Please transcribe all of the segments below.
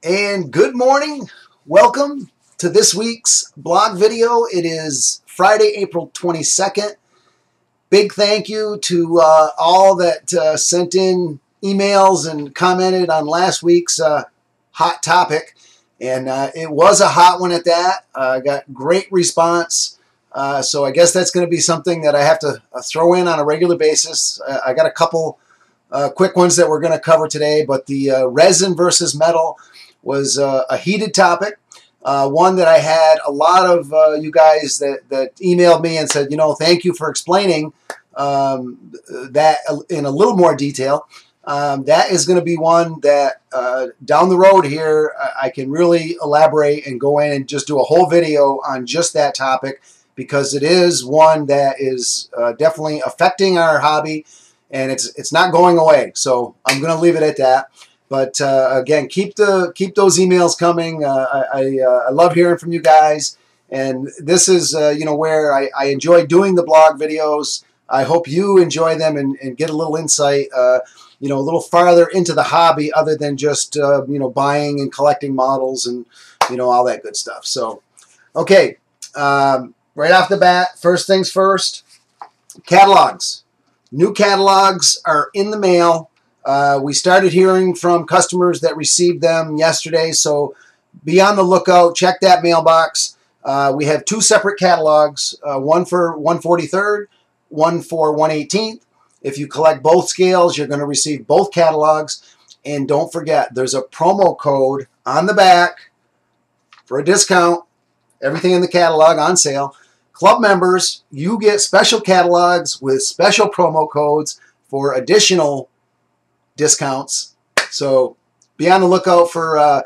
And good morning. Welcome to this week's blog video. It is Friday, April 22nd. Big thank you to all that sent in emails and commented on last week's hot topic. And it was a hot one at that. Got great response. So I guess that's going to be something that I have to throw in on a regular basis. I got a couple quick ones that we're going to cover today, but the resin versus metal was a heated topic, one that I had a lot of you guys that emailed me and said, you know, thank you for explaining that in a little more detail. That is going to be one that down the road here, I can really elaborate and go in and just do a whole video on just that topic, because it is one that is definitely affecting our hobby, and it's not going away. So I'm going to leave it at that. But again, keep those emails coming. I love hearing from you guys, and this is you know, where I enjoy doing the blog videos. I hope you enjoy them and get a little insight, you know, a little farther into the hobby, other than just you know, buying and collecting models and, you know, all that good stuff. So, okay, right off the bat, first things first, catalogs. New catalogs are in the mail. We started hearing from customers that received them yesterday, so be on the lookout. Check that mailbox. We have two separate catalogs, one for 1/43rd, one for 1/18th. If you collect both scales, you're going to receive both catalogs. And don't forget, there's a promo code on the back for a discount. Everything in the catalog on sale. Club members, you get special catalogs with special promo codes for additional discounts. So be on the lookout for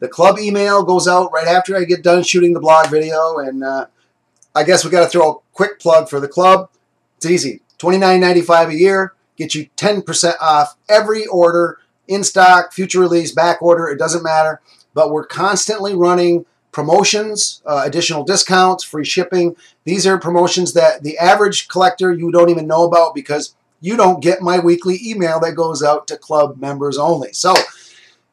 the club email. Goes out right after I get done shooting the blog video. And I guess we got to throw a quick plug for the club. It's easy. $29.95 a year. Get you 10% off every order, in stock, future release, back order. It doesn't matter. But we're constantly running promotions, additional discounts, free shipping. These are promotions that the average collector, you don't even know about, because you don't get my weekly email that goes out to club members only. So,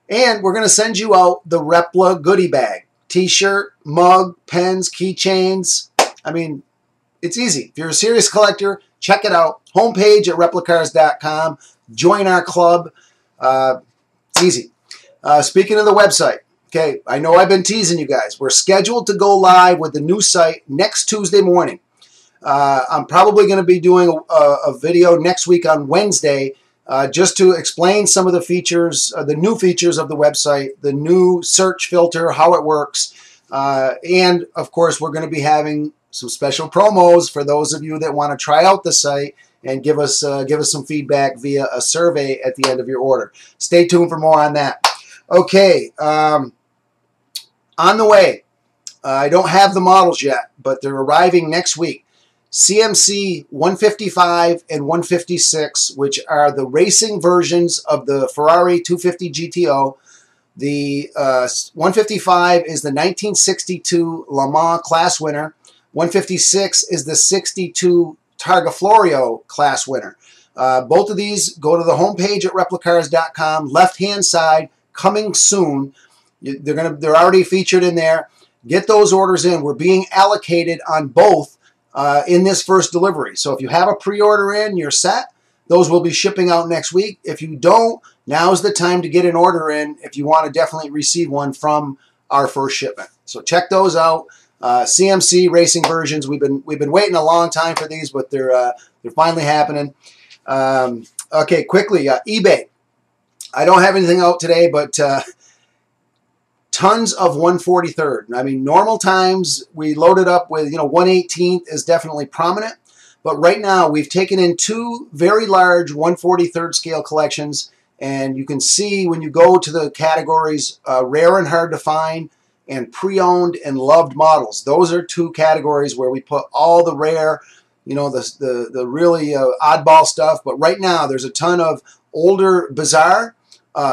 and we're going to send you out the Repla goodie bag. T-shirt, mug, pens, keychains. I mean, it's easy. If you're a serious collector, check it out. Homepage at replicars.com. Join our club. It's easy. Speaking of the website, okay, I know I've been teasing you guys. We're scheduled to go live with the new site next Tuesday morning. I'm probably going to be doing a video next week on Wednesday just to explain some of the features, the new features of the website, the new search filter, how it works. And, of course, we're going to be having some special promos for those of you that want to try out the site and give us some feedback via a survey at the end of your order. Stay tuned for more on that. Okay, on the way. I don't have the models yet, but they're arriving next week. CMC 155 and 156, which are the racing versions of the Ferrari 250 GTO. The 155 is the 1962 Le Mans class winner. 156 is the 62 Targa Florio class winner. Both of these, go to the homepage at replicars.com, left-hand side, coming soon. They're already featured in there. Get those orders in. We're being allocated on both in this first delivery. So if you have a pre-order in, you're set. Those will be shipping out next week. If you don't, now's the time to get an order in if you want to definitely receive one from our first shipment. So check those out. CMC racing versions. We've been waiting a long time for these, but they're finally happening. Okay, quickly, eBay. I don't have anything out today, but tons of 1/43rd. I mean, normal times we loaded up with, you know, 1/18th is definitely prominent, but right now we've taken in two very large 1/43rd scale collections, and you can see when you go to the categories rare and hard to find, and pre-owned and loved models. Those are two categories where we put all the rare, you know, the really oddball stuff. But right now there's a ton of older Bizarre,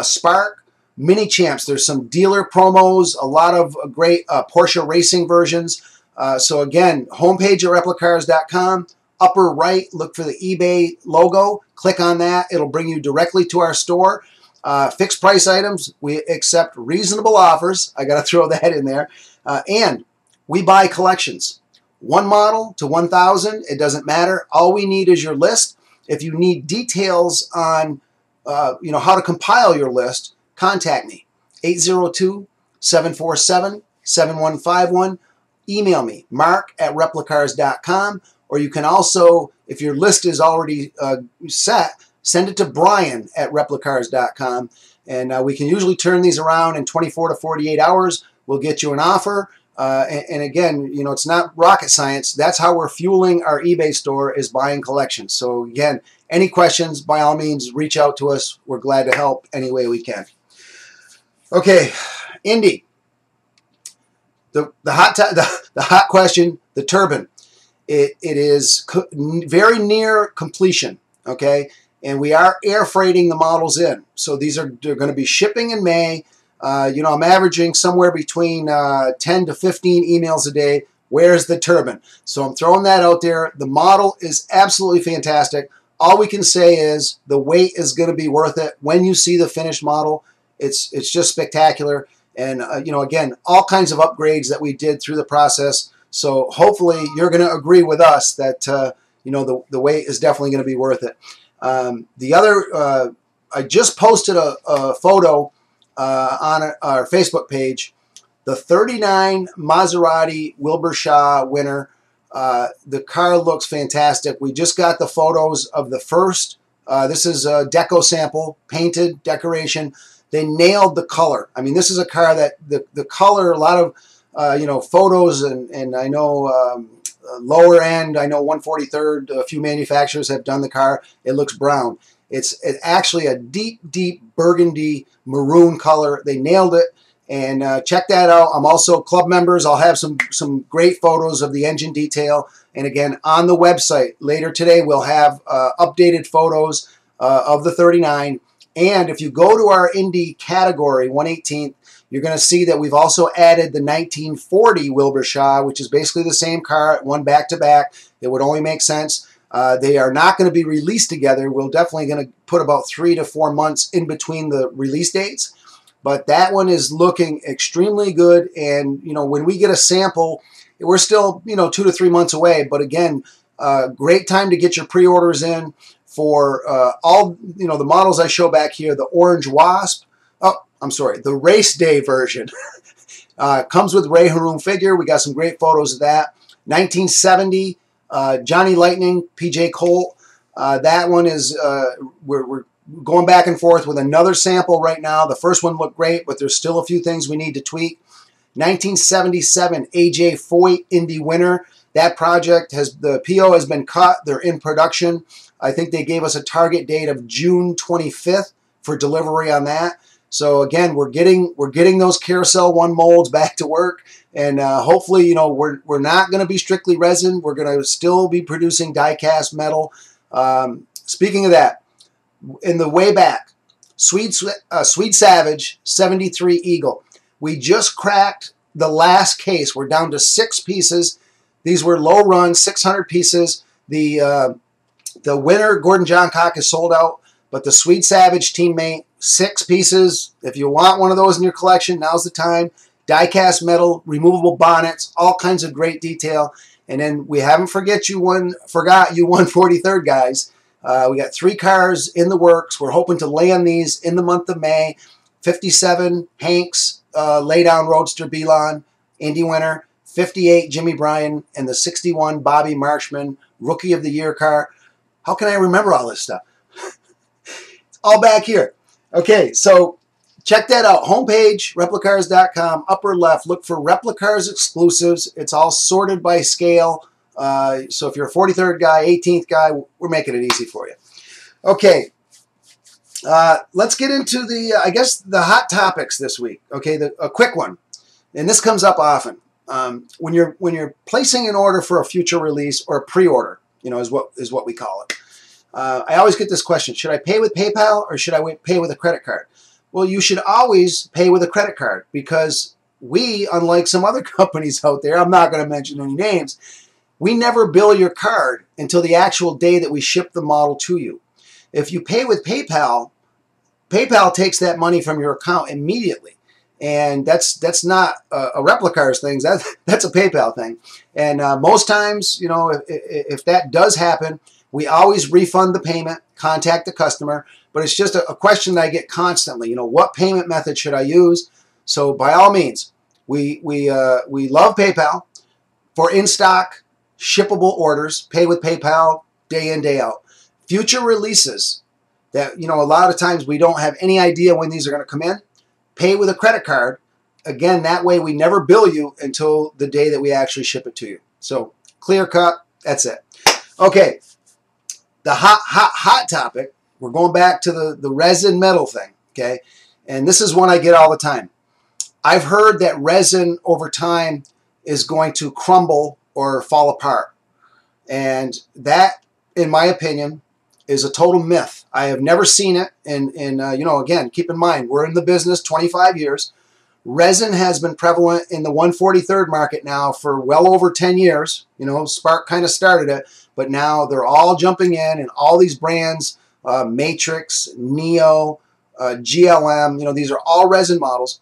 Spark, Mini Champs. There's some dealer promos, a lot of great Porsche racing versions. So again, homepage at replicars.com. Upper right, look for the eBay logo. Click on that. It'll bring you directly to our store. Fixed price items, we accept reasonable offers. I got to throw that in there. And we buy collections. 1 model to 1,000, it doesn't matter. All we need is your list. If you need details on how to compile your list, contact me. 802-747-7151. Email me, mark@replicars.com. Or you can also, if your list is already set, send it to brian@replicars.com. And we can usually turn these around in 24 to 48 hours. We'll get you an offer. And again, it's not rocket science. That's how we're fueling our eBay store, is buying collections. So again, any questions, by all means, reach out to us. We're glad to help any way we can. Okay, Indy. The hot question, the turbine. It is very near completion, okay? And we are air freighting the models in. So they're going to be shipping in May. I'm averaging somewhere between 10 to 15 emails a day. Where's the turbine? So I'm throwing that out there. The model is absolutely fantastic. All we can say is the wait is going to be worth it. When you see the finished model, it's just spectacular. And, again, all kinds of upgrades that we did through the process. So hopefully you're going to agree with us that, the wait is definitely going to be worth it. I just posted a photo on our Facebook page, the 39 Maserati Wilbur Shaw winner. The car looks fantastic. We just got the photos of the first. This is a deco sample, painted decoration. They nailed the color. I mean, this is a car that the color, a lot of, photos, and I know lower end, I know 143rd, a few manufacturers have done the car. It looks brown. It's actually a deep, deep burgundy maroon color. They nailed it. And check that out. I'm also club members. I'll have some great photos of the engine detail. And again, on the website later today, we'll have updated photos of the 39. And if you go to our Indy category, 118th, you're going to see that we've also added the 1940 Wilbur Shaw, which is basically the same car, one back-to-back. It would only make sense. They are not going to be released together. We're definitely going to put about 3 to 4 months in between the release dates. But that one is looking extremely good. And, when we get a sample, we're still, 2 to 3 months away. But again, great time to get your pre-orders in for all, the models I show back here. The Orange Wasp. Oh, I'm sorry, the Race Day version. Comes with Ray Haroon figure. We got some great photos of that. 1970, Johnny Lightning, PJ Colt. That one is, we're going back and forth with another sample right now. The first one looked great, but there's still a few things we need to tweak. 1977, AJ Foyt, Indy winner. That project the PO has been cut. They're in production. I think they gave us a target date of June 25th for delivery on that. So again, we're getting those Carousel 1 molds back to work, and hopefully, we're not going to be strictly resin. We're going to still be producing die-cast metal. Speaking of that, in the way back, Sweet Savage 73 Eagle. We just cracked the last case. We're down to 6 pieces. These were low run, 600 pieces. The winner, Gordon Johncock, is sold out, but the Sweet Savage teammate, 6 pieces. If you want one of those in your collection, now's the time. Die-cast metal, removable bonnets, all kinds of great detail. And then we haven't forgot you 143rd guys. We got 3 cars in the works. We're hoping to land these in the month of May. 57, Hanks, laydown roadster Belon, Indy winner. 58, Jimmy Bryan, and the 61, Bobby Marshman, Rookie of the Year car. How can I remember all this stuff? It's all back here. Okay, so check that out. Homepage, replicars.com, upper left. Look for Replicars exclusives. It's all sorted by scale. So if you're a 43rd guy, 18th guy, we're making it easy for you. Okay, let's get into the hot topics this week. Okay, a quick one, and this comes up often. When you're placing an order for a future release or a pre-order, is what we call it. I always get this question: should I pay with PayPal or should I pay with a credit card? Well, you should always pay with a credit card, because we, unlike some other companies out there, I'm not going to mention any names, we never bill your card until the actual day that we ship the model to you. If you pay with PayPal, PayPal takes that money from your account immediately. And that's not a Replicars thing. That's a PayPal thing. And most times, you know, if that does happen, we always refund the payment, contact the customer. But it's just a question that I get constantly. You know, what payment method should I use? So by all means, we love PayPal for in-stock, shippable orders. Pay with PayPal day in, day out. Future releases that, you know, a lot of times we don't have any idea when these are going to come in. Pay with a credit card. Again, that way we never bill you until the day that we actually ship it to you. So clear cut, that's it. Okay, the hot topic. We're going back to the resin metal thing, okay? And this is one I get all the time. I've heard that resin over time is going to crumble or fall apart. And that, in my opinion, is a total myth. I have never seen it. And you know, again, keep in mind, we're in the business 25 years. Resin has been prevalent in the 143rd market now for well over 10 years. You know, Spark kind of started it, but now they're all jumping in, and all these brands, Matrix, Neo, GLM, you know, these are all resin models.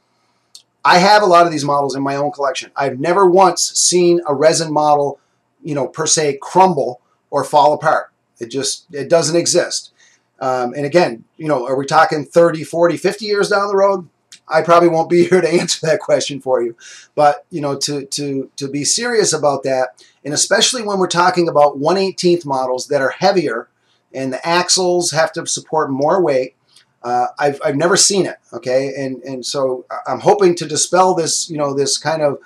I have a lot of these models in my own collection. I've never once seen a resin model, you know, per se crumble or fall apart. It doesn't exist. And again, you know, are we talking 30, 40, 50 years down the road? I probably won't be here to answer that question for you. But, you know, to be serious about that, and especially when we're talking about 1/18 models that are heavier and the axles have to support more weight, I've never seen it, okay? And so I'm hoping to dispel this, you know, this kind of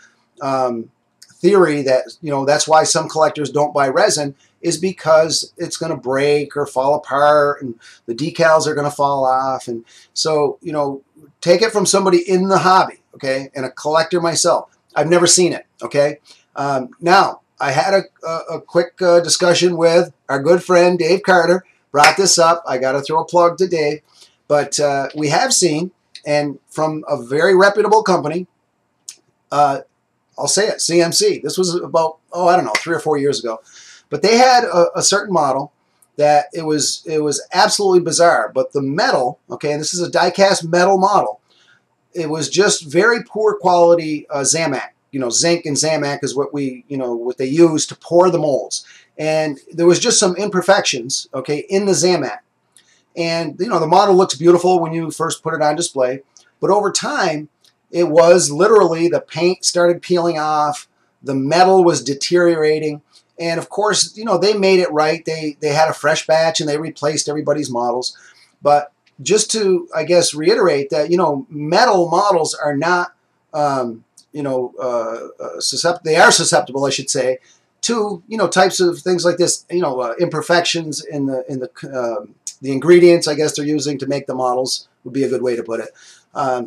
theory that, you know, that's why some collectors don't buy resin, is because it's going to break or fall apart and the decals are going to fall off. And so, you know, take it from somebody in the hobby, okay, and a collector myself. I've never seen it, okay? Now, I had a quick discussion with our good friend Dave Carter, brought this up. I got to throw a plug to Dave. But we have seen, and from a very reputable company, I'll say it, CMC. This was about, I don't know, 3 or 4 years ago. But they had a certain model that it was absolutely bizarre. But the metal, okay, and this is a die-cast metal model, it was just very poor quality Zamac. You know, zinc and Zamac is what what they use to pour the molds. And there was just some imperfections, okay, in the Zamac. And, you know, the model looks beautiful when you first put it on display. But over time, it was literally the paint started peeling off. The metal was deteriorating. And, of course, you know, they made it right. They had a fresh batch and they replaced everybody's models. But just to, I guess, reiterate that, you know, metal models are not, susceptible. They are susceptible, I should say, to, you know, types of things like this, you know, imperfections in the ingredients, I guess, they're using to make the models would be a good way to put it.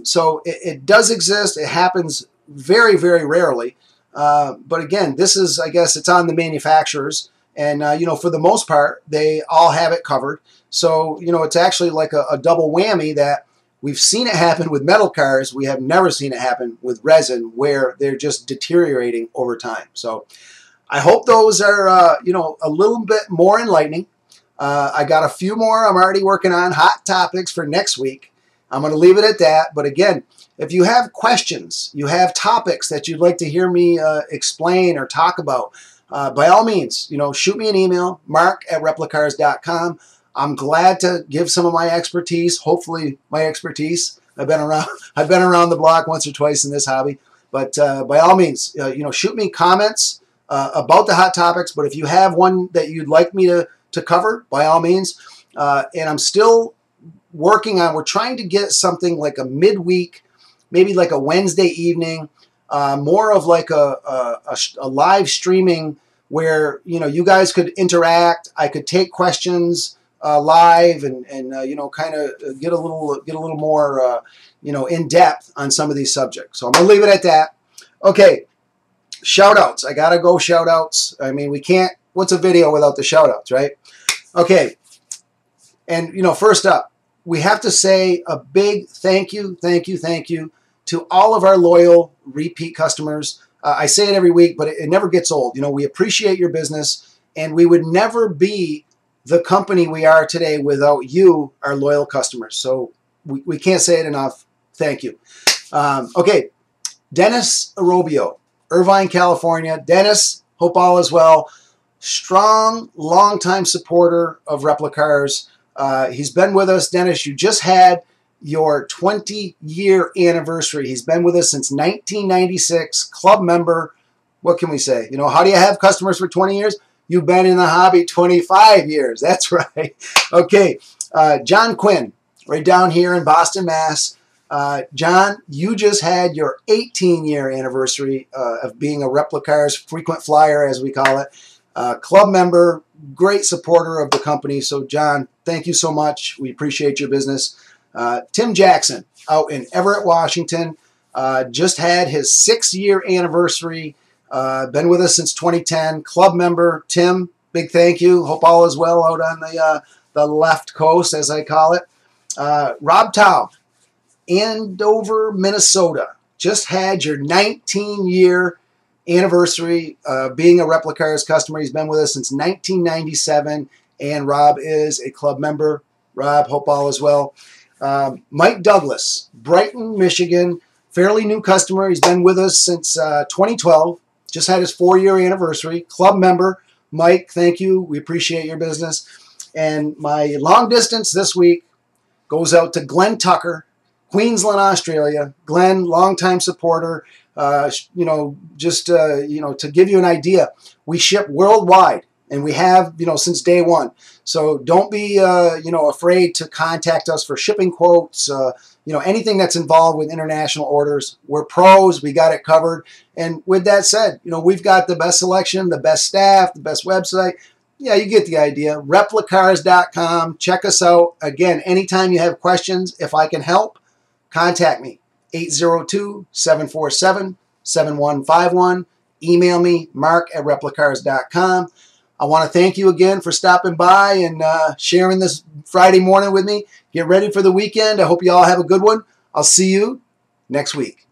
So it does exist. It happens very, very rarely. But again, this is, I guess, it's on the manufacturers. And, you know, for the most part, they all have it covered. So, you know, it's actually like a double whammy that we've seen it happen with metal cars. We have never seen it happen with resin, where they're just deteriorating over time. So I hope those are, you know, a little bit more enlightening. I got a few more I'm already working on, hot topics for next week. I'm going to leave it at that. But again, if you have questions, you have topics that you'd like to hear me explain or talk about, by all means, you know, shoot me an email, mark@replicars.com. I'm glad to give some of my expertise, hopefully my expertise. I've been around the block once or twice in this hobby. But by all means, you know, shoot me comments about the hot topics. But if you have one that you'd like me to cover, by all means. And I'm still working on, we're trying to get something like a midweek, maybe like a Wednesday evening, more of like a live streaming where, you know, you guys could interact. I could take questions live and you know, kind of get a little more, you know, in depth on some of these subjects. So I'm going to leave it at that. Okay. Shout outs. I got to go shout outs. I mean, we can't, what's a video without the shout outs, right? Okay. And, you know, first up, we have to say a big thank you to all of our loyal repeat customers. I say it every week, but it never gets old. You know, we appreciate your business, and we would never be the company we are today without you, our loyal customers. So we can't say it enough. Thank you. Okay, Dennis Arobio, Irvine, California. Dennis, hope all is well. Strong, long-time supporter of Replicars. He's been with us. Dennis, you just had your 20-year anniversary. He's been with us since 1996, club member. What can we say? You know, how do you have customers for 20 years? You've been in the hobby 25 years. That's right. Okay, John Quinn, right down here in Boston, Mass. John, you just had your 18-year anniversary of being a Replicars frequent flyer, as we call it. Club member, great supporter of the company. So, John, thank you so much. We appreciate your business. Tim Jackson out in Everett, Washington, just had his 6-year anniversary. Been with us since 2010. Club member. Tim, big thank you. Hope all is well out on the left coast, as I call it. Rob Tao, Andover, Minnesota, just had your 19-year anniversary being a Replicars customer. He's been with us since 1997, and Rob is a club member. Rob, hope all is well. Mike Douglas, Brighton, Michigan, fairly new customer. He's been with us since 2012. Just had his 4-year anniversary. Club member. Mike, thank you. We appreciate your business. And my long distance this week goes out to Glenn Tucker, Queensland, Australia. Glenn, longtime supporter. You know, just you know, to give you an idea, we ship worldwide, and we have, you know, since day one. So don't be you know, afraid to contact us for shipping quotes. You know, anything that's involved with international orders. We're pros. We got it covered. And with that said, you know, we've got the best selection, the best staff, the best website. Yeah, you get the idea. Replicars.com. Check us out. Again, anytime you have questions, if I can help, contact me. 802-747-7151. Email me, mark@replicars.com. I want to thank you again for stopping by and sharing this Friday morning with me. Get ready for the weekend. I hope you all have a good one. I'll see you next week.